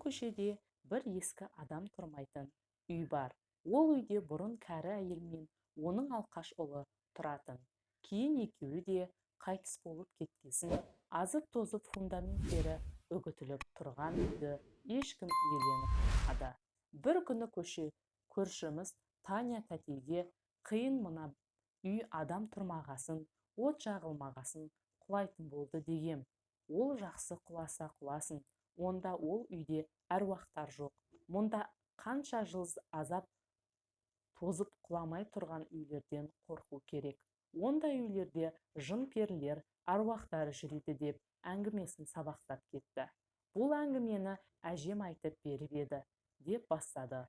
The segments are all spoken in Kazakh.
көшеде бір ескі адам тұрмайтын үй бар. Ол үйде бұрын кәрі әйел мен оның алқаш ұлы тұратын. Кейін екеуі де қайтыс болып кеткесін, азып-тозып фундаменттері үгітіліп тұрған үйді ешкім иеленіп тұрмады. Бір күні көршіміз Таня тәтейге қиын мына үй адам тұрмағасын, от жағылмағасын құлайтын болды дегем. Ол жақсы құласа құласын, онда ол үйде әруақтар жоқ. Мұнда қанша жыл азап тозып құламай тұрған үйлерден қорқу керек. Ондай үйлерде жын-перілер, аруақтар жүреді деп әңгімесін сабақтап кетті. Бұл әңгімені әжем айтып беріп еді, деп бастады.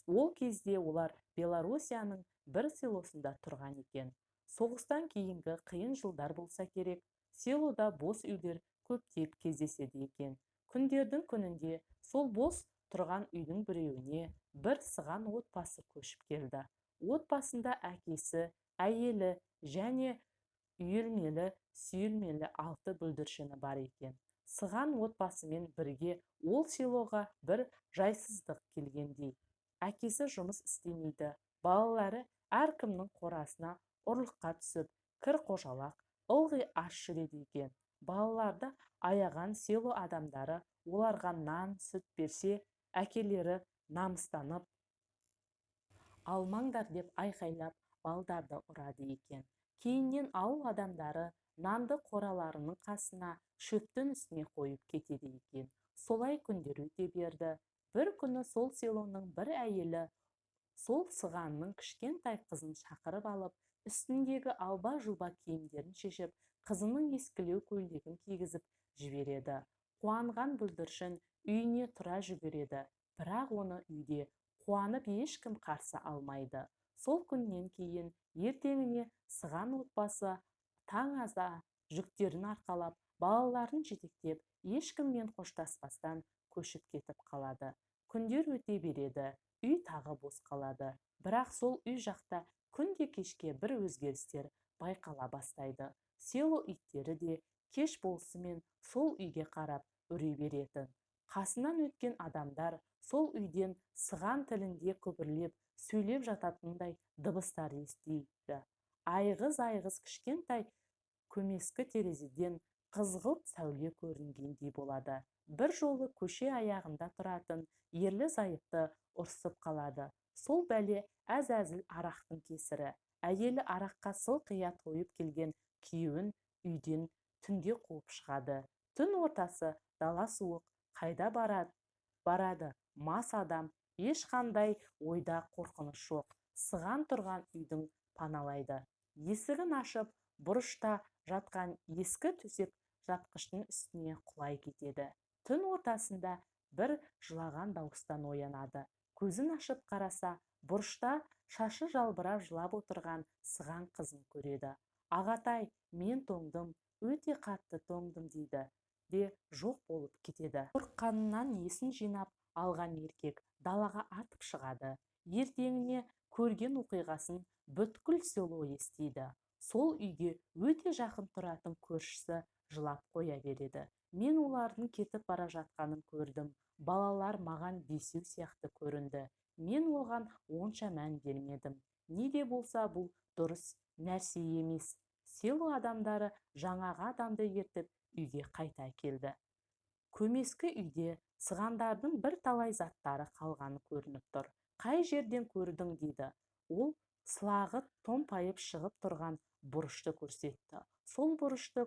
Ол кезде олар Белоруссияның бір селосында тұрған екен. Соғыстан кейінгі қиын жылдар болса керек, селода бос үйлер көптеп кездеседі екен. Күндердің күнінде сол бос тұрған үйдің біреуіне бір сыған отбасы көшіп келді. Отбасында әкесі, әйелі және үйелмелі-сүйелмелі 6 бүлдіршіні бар екен. Сыған отбасымен бірге ол селоға бір жайсыздық келгендей. Әкесі жұмыс істемейді, балалары әркімнің қорасына ұрлыққа түсіп, кір-қожалақ, ылғи аш жүреді екен. Балаларды аяған село адамдары оларға нан, сүт берсе, әкелері намыстанып, алмаңдар деп айқайлап, балдарды ұрады екен. Кейіннен ауыл адамдары нанды қораларының қасына шөптің үстіне қойып кетеді екен. Солай күндер өте берді. Бір күні сол селоның бір әйелі сол сығанның кішкентай қызын шақырып алып, үстіндегі алба-жұлба киімдерін шешіп, қызының ескілеу көйлегін кигізіп жібереді. Қуанған бүлдіршін үйіне тұра жүгіреді, бірақ оны үйде қуанып ешкім қарсы алмайды. Сол күннен кейін ертеңіне сыған отбасы таң аза жүктерін арқалап, балаларын жетектеп, ешкіммен қоштаспастан көшіп кетіп қалады. Күндер өте береді, үй тағы бос қалады. Бірақ сол үй жақта күнде кешке бір өзгерістер байқала бастайды. Село иттері де кеш болысымен сол үйге қарап үре беретін. Қасынан өткен адамдар сол үйден сыған тілінде күбірлеп сөйлеп жататындай дыбыстар естиді. Айғыз-айғыз кішкентай көмескі терезеден қызғылт сәуле көрінгендей болады. Бір жолы көше аяғында тұратын ерлі-зайыпты ұрсып қалады. Сол бәле әз-әзіл арақтың кесірі. Әйелі араққа сылқия тойып келген күйеуін үйден түнде қуып шығады. Түн ортасы, дала суық, қайда барады мас адам, ешқандай ойда қорқыныш жоқ. Сыған тұрған үйдің паналайды. Есігін ашып, бұрышта жатқан ескі төсек жапқыштың үстіне құлай кетеді. Түн ортасында бір жылаған дауыстан оянады. Көзін ашып қараса, бұрышта шашы жалбырап жылап отырған сыған қызын көреді. Ағатай, мен тоңдым, өте қатты тоңдым дейді де жоқ болып кетеді. Қорыққанынан есін жинап алған еркек далаға атып шығады. Ертеңіне көрген оқиғасын бүткіл село естиді. Сол үйге өте жақын тұратын көршісі жылап қоя береді. Мен олардың кетіп бара жатқанын көрдім. Балалар маған бесеу сияқты көрінді. Мен оған онша мән бермедім. Не де болса бұл дұрыс нәрсе емес. Село адамдары жаңағы адамды ертіп үйге қайта келді. Көмескі үйде сығандардың бір талай заттары қалғаны көрініп тұр. Қай жерден көрдің дейді. Ол сылағы томпайып шығып тұрған бұрышты көрсетті. Сол бұрышты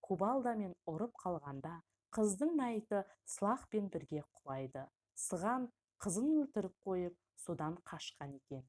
кубалдамен ұрып қалғанда қыздың мәйіті сылақпен бірге құлайды. Сыған қызын өлтіріп қойып, содан қашқан екен.